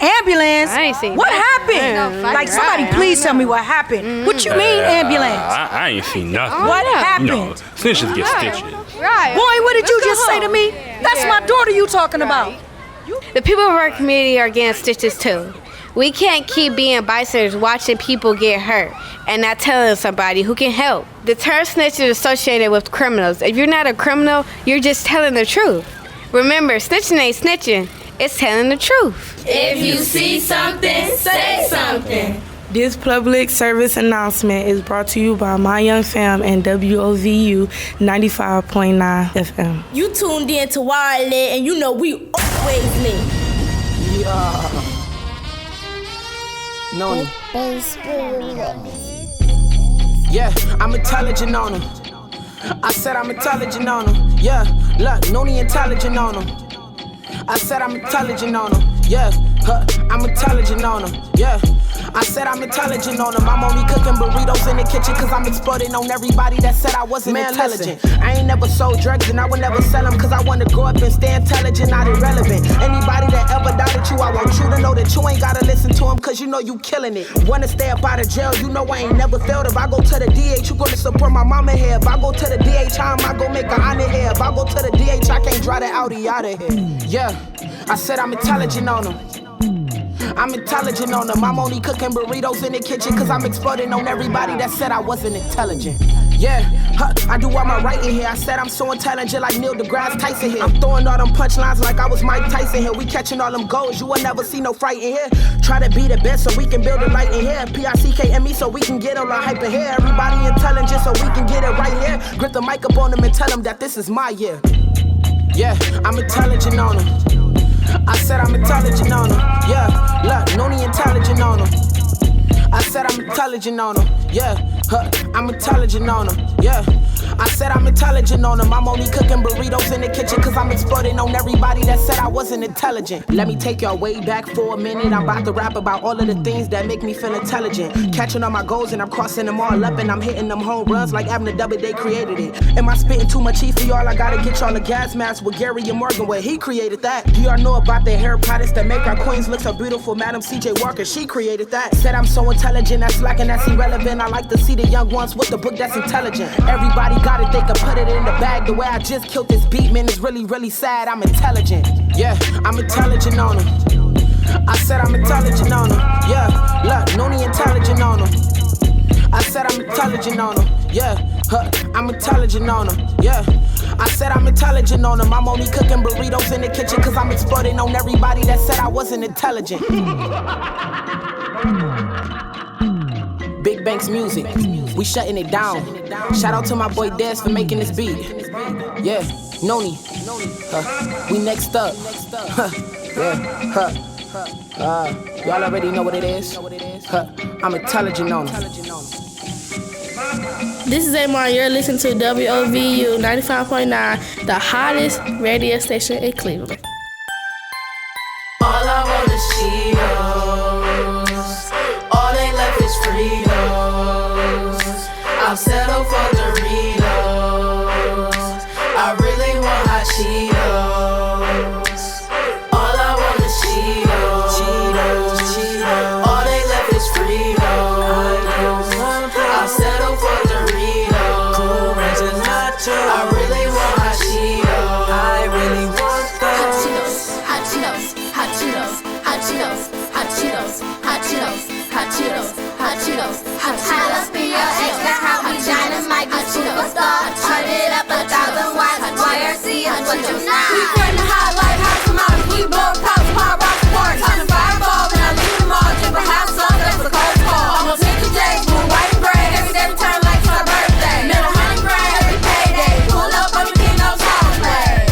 Ambulance? I ain't seen What nothing. happened? Right, Like, somebody right, please I tell don't me know. what happened. What you mean, ambulance? I ain't seen nothing. What happened? You know, snitches get stitches. Right. Boy, what did you just say to me? That's my daughter you talking about. The people of our community are getting stitches too. We can't keep being bystanders watching people get hurt and not telling somebody who can help. The term snitch is associated with criminals. If you're not a criminal, you're just telling the truth. Remember, snitching ain't snitching, it's telling the truth. If you see something, say something. This public service announcement is brought to you by My Young Fam and WOVU 95.9 FM. You tuned in to Wild and you know we always lit. Noni. Yeah, I'm intelligent on him. I said I'm intelligent on him. Yeah, look, Noni intelligent on him. I said I'm intelligent on him. Yeah, I'm intelligent on him. Yeah. I said I'm intelligent on them. I'm only cooking burritos in the kitchen cause I'm exploding on everybody that said I wasn't intelligent. Listen. I ain't never sold drugs and I would never sell them cause I want to grow up and stay intelligent, not irrelevant. Anybody that ever doubted you, I want you to know that you ain't gotta listen to them cause you know you killing it. Wanna stay up out of jail, you know I ain't never failed. If I go to the DH, you gonna support my mama here. If I go to the DH, I go make a honor here. If I go to the DH, I can't drive the Audi out of here. Yeah, I said I'm intelligent on them. I'm intelligent on them. I'm only cooking burritos in the kitchen cause I'm exploding on everybody that said I wasn't intelligent. Yeah, I do all my writing here. I said I'm so intelligent like Neil deGrasse Tyson here. I'm throwing all them punchlines like I was Mike Tyson here. We catching all them goals, you will never see no fright in here. Try to be the best so we can build a light in here. P-I-C-K-M-E so we can get all our hype in here. Everybody intelligent so we can get it right here. Grip the mic up on them and tell them that this is my year. Yeah, I'm intelligent on them. I said I'm intelligent on them. Yeah, look, Noni intelligent on them. I said I'm intelligent on them. Yeah, I'm intelligent on them. Yeah, I said I'm intelligent on them. I'm only cooking burritos in the kitchen cause I'm exploding on everybody that said I wasn't intelligent. Let me take y'all way back for a minute. I'm about to rap about all of the things that make me feel intelligent. Catching all my goals and I'm crossing them all up and I'm hitting them home runs like Abner Doubleday created it. Am I spitting too much heat for y'all? I gotta get y'all a gas mask with Gary and Morgan where he created that. Do y'all know about the hair products that make our queens look so beautiful? Madam C.J. Walker, she created that. Said I'm so intelligent, that's slacking, that's irrelevant. I like to see the young ones with the book that's intelligent. Everybody got it, they can put it in the bag. The way I just killed this beat, man, is really, really sad. I'm intelligent. Yeah, I'm intelligent on them. I said I'm intelligent on them. Yeah, look, Noni intelligent on them. I said I'm intelligent on them. Yeah, I'm intelligent on them. Yeah, I said I'm intelligent on them. I'm only cooking burritos in the kitchen cause I'm exploding on everybody that said I wasn't intelligent. Big Banks Music, we shutting it down. Shout out to my boy Des for making this beat. Yeah, Noni, we next up. Y'all already know what it is. I'm intelligent on them. This is Amar. You're listening to WOVU 95.9, the hottest radio station in Cleveland. All I want is Cheetos. All they left is Fritos. I'll settle for Doritos. Cheetos, hot Cheetos, hot Cheetos, hot Cheetos, hot Cheetos, hot Cheetos. Hot up in your extra how we dynamite the superstar. Turn it up 1,000 watts. YRC is what you not. We bring the hot like hot tamales. We blow pops, pop rock support. Turn the fireball and I leave them all. Drip a half salt, that's a cold call. Almost hit the day, blue, white, and gray. Every day we turn like it's our birthday. Middle 100 grand every payday. Pull up on the King of Tall play.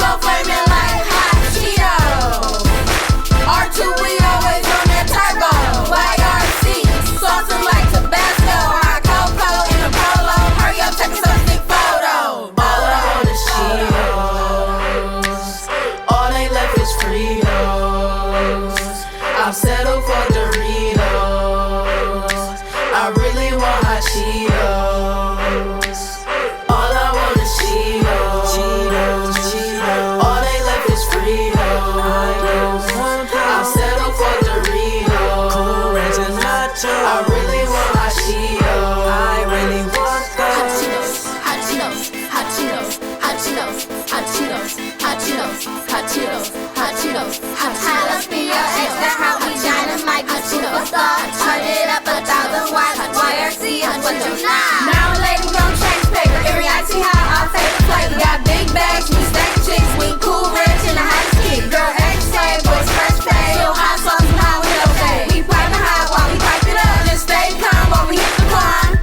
Go flaming like hot Cheetos. R2, we always on that turbo. YRC, saucing like Tabasco. Hot cocoa in a polo. Hurry up, take a stick photo. All I want is Cheetos. All they left is Fritos. I'll settle for Doritos. I really want hot Cheetos. All I want is Cheetos. Cheetos, Cheetos. All they left is Fritos. I'll settle for Doritos. Cool Ranch and Nacho. I really want hot Cheetos. I really want those. Hot Cheetos, hot Cheetos, hot Cheetos, hot Cheetos, hot Cheetos, hot Cheetos, hot Cheetos, hot Cheetos, hot Cheetos. Up in your extra how we dynamite the superstar. Turn it up 1,000 watts. YRC is what you not. Now ladies gon' change paper. Every I see how our favorite flavor. Got big bags, we stack chicks, we cool rich in the hottest kick. Girl, extra boys fresh pay. So hot sauce and how we okay. We pipe the hot while we pipe it up. Just stay calm while we hit the climb.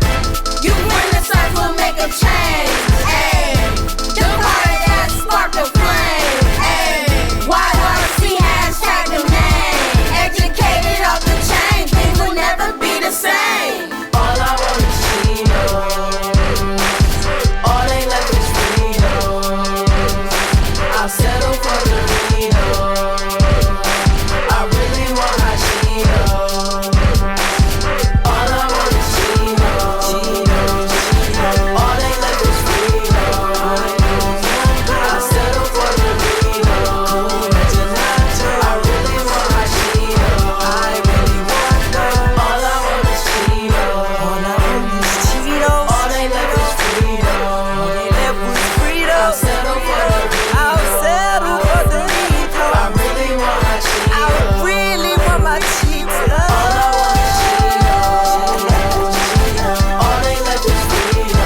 You bring the sun, we'll make a change. Ayy, the party that spark the flame. Ayy, YRC hashtag the name. Educated off the chain, things will never be the same. All I want is Cheetos. All they left is Fritos. I'll settle for Doritos. I really want hot Cheetos. All I want is Cheetos. Cheetos, Cheetos. All they left is Fritos. I'll settle for Doritos. Cool Ranch and Nacho. I really want hot Cheetos. I really want those. All I want is Cheetos. All I want is Cheetos. All they left is Fritos. All they left was Fritos. I'll settle for Doritos. I'll settle for Doritos. I really want hot Cheetos. I really want my Cheetos. All I want is Cheetos. All they left is Fritos.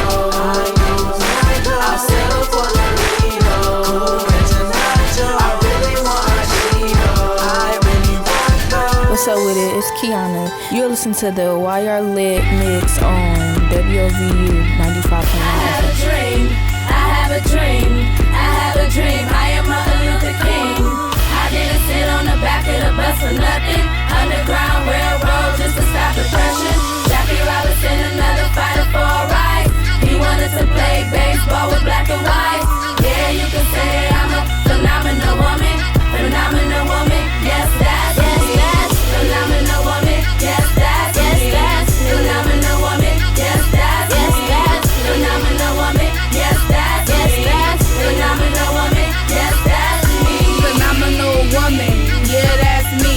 I'll settle for Doritos. Cool Ranch and Nacho. I really want hot Cheetos. I really want those. What's up with it? It's Kiana. You're listening to the YR Lit Mix on WOVU 95.9. I have a dream, I have a dream, I have a dream. I am Martin Luther King. I didn't sit on the back of the bus for nothing. Underground railroad just to stop depression. Jackie Robinson, another fighter for our rights. He wanted to play baseball with black and white. Yeah, you can say I'm a phenomenal woman. Phenomenal woman, yes, that's me. Phenomenal woman, yes, that's me. Phenomenal woman, yes, that's me. Phenomenal woman, yes, that's me. Phenomenal woman, yes, that's me. Phenomenal woman, yeah, that's me.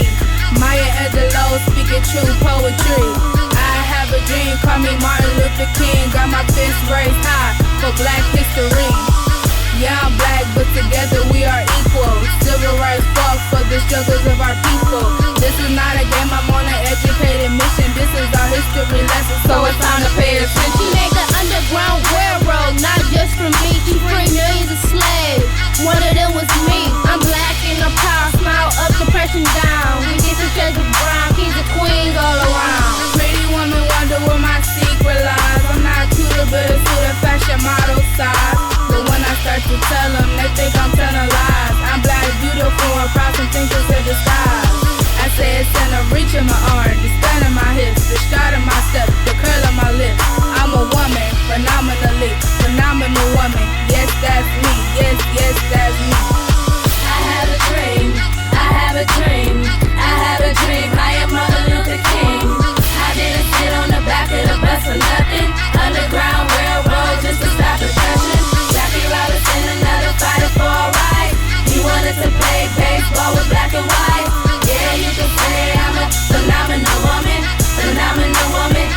Maya Angelou speaking true poetry. I have a dream, call me Martin Luther King. Got my fist raised high for black history. Yeah, I'm black, but together we are equal. Civil rights fought for the struggles of our people. This is not a game, I'm on an educated mission. This is our history lesson, so it's time to pay attention. She made the Underground Railroad, not just for me. She freed millions of slaves. One of them was me. I'm black and I'm proud. Smile up, depression down. We get some treasure brown, kings and queens all around. Pretty woman wonder where my secret lies. I'm not cute, but it's to the fashion model side. But when I start to tell them, they think I'm telling lies. I'm black, beautiful, and proud, some things is a disguise. I say it's in the reach of my arm, the stand of my hips, the stride of my step, the curl of my lips. I'm a woman, phenomenally, phenomenal woman. Yes, that's me, yes, yes, that's me. I have a dream, I have a dream, I have a dream. I am Martin Luther King. I didn't sit on the back of the bus for nothing. Underground railroad just to stop depression. Jackie Robinson, another fighter for our rights. He wanted to play baseball with black and white. Yeah, you can say I'm a phenomenal woman, phenomenal woman.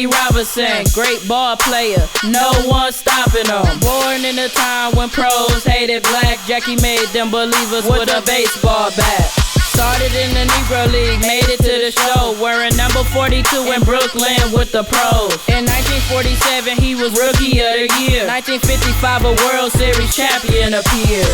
Jackie Robinson, great ball player, no one stopping him. Born in a time when pros hated black, Jackie made them believers with a baseball bat. Started in the Negro League, made it to the show, wearing number 42 in Brooklyn with the pros. In 1947, he was Rookie of the Year. 1955, a World Series champion appeared.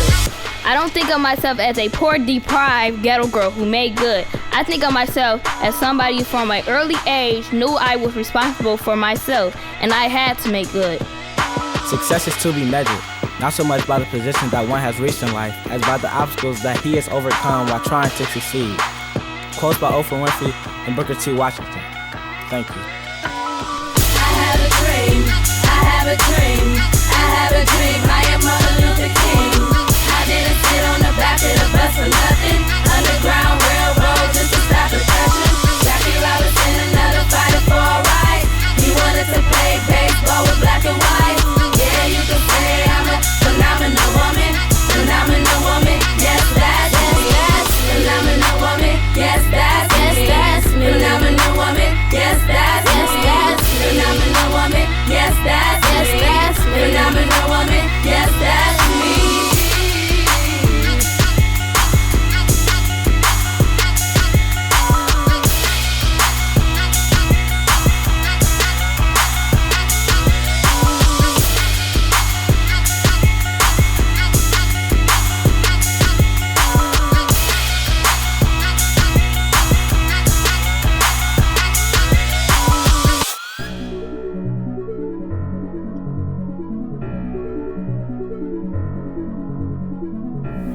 I don't think of myself as a poor, deprived ghetto girl who made good. I think of myself as somebody from an early age knew I was responsible for myself, and I had to make good. Success is to be measured, not so much by the positions that one has reached in life, as by the obstacles that he has overcome while trying to succeed. Quotes by Oprah Winfrey and Booker T. Washington. Thank you. I have a dream, I have a dream, I have a dream, I am Martin Luther King. I didn't sit on the back of the bus for nothing. Underground railroad just to stop depression. Jackie Robinson, another fighter for a right. He wanted to play baseball with black and white. Yeah, you can say I'm a phenomenal woman. Phenomenal woman, yes, that's me. Phenomenal woman, yes, that's me. Phenomenal woman, yes, that's me. Phenomenal woman, yes, that's me. Phenomenal woman, yes, that's me.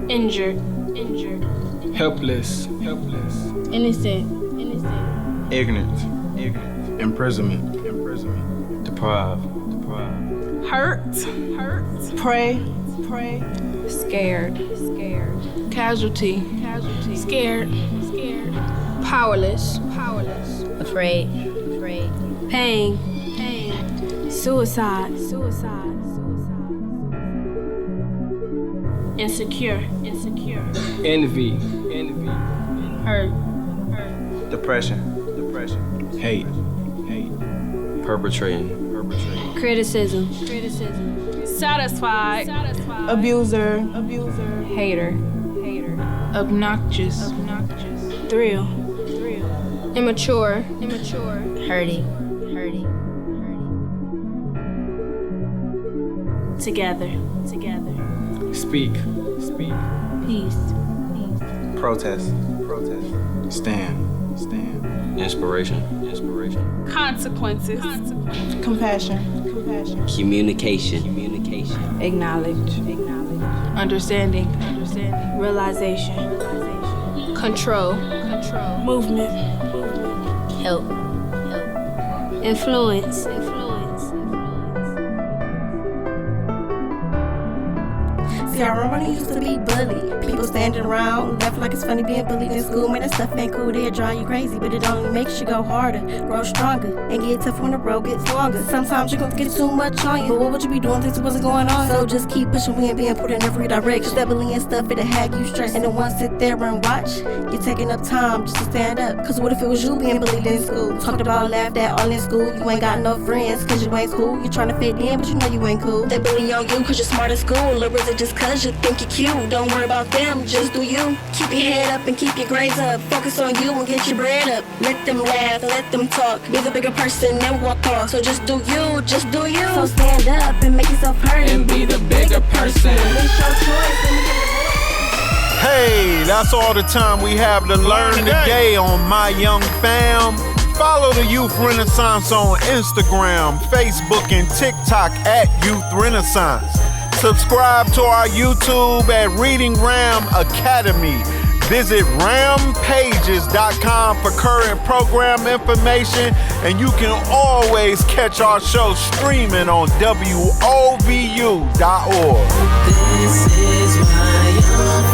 Injured. Helpless. Innocent. Ignorant. Imprisonment. Deprived. Hurt. Pray. Scared. Casualty. Scared. Powerless. Afraid. Pain. Suicide. Insecure. Envy. Hurt. Depression. Hate. Perpetrating. Criticism. Satisfied. Abuser. Hater. Obnoxious. Thrill. Immature. Hurting. Together. Speak. Peace. Protest. Stand. Inspiration. Consequences. Compassion. Communication. Acknowledge. Understanding. Realization. Control. Movement. Help. Influence. See, I remember when I used to be bullied. People standing around, left like it's funny being bullied in school. Man, that stuff ain't cool, it'll drive you crazy. But it only makes you go harder, grow stronger, and get tough when the road gets longer. Sometimes you're gonna get too much on you, but what would you be doing if this wasn't going on? So just keep pushing and being put in every direction. That bullying stuff, it'll have you stressed. And the ones sit there and watch, you're taking up time just to stand up. Cause what if it was you being bullied in school? Talked about, laughed at all in school. You ain't got no friends cause you ain't cool. You're trying to fit in, but you know you ain't cool. They bully on you cause you're smart at school, or is it just cause you think you're cute? Don't worry about them, just do you. Keep your head up and keep your grades up. Focus on you and get your bread up. Let them laugh, let them talk. Be the bigger person and walk off. So just do you, just do you. So stand up and make yourself heard and be the bigger person. It's your choice and Hey, that's all the time we have to learn today on My Young Fam. Follow the Youth Renaissance on Instagram, Facebook, and TikTok at Youth Renaissance. Subscribe to our YouTube at Reading-RAMM Academy. Visit rampages.com for current program information, and you can always catch our show streaming on WOVU.org. This is my young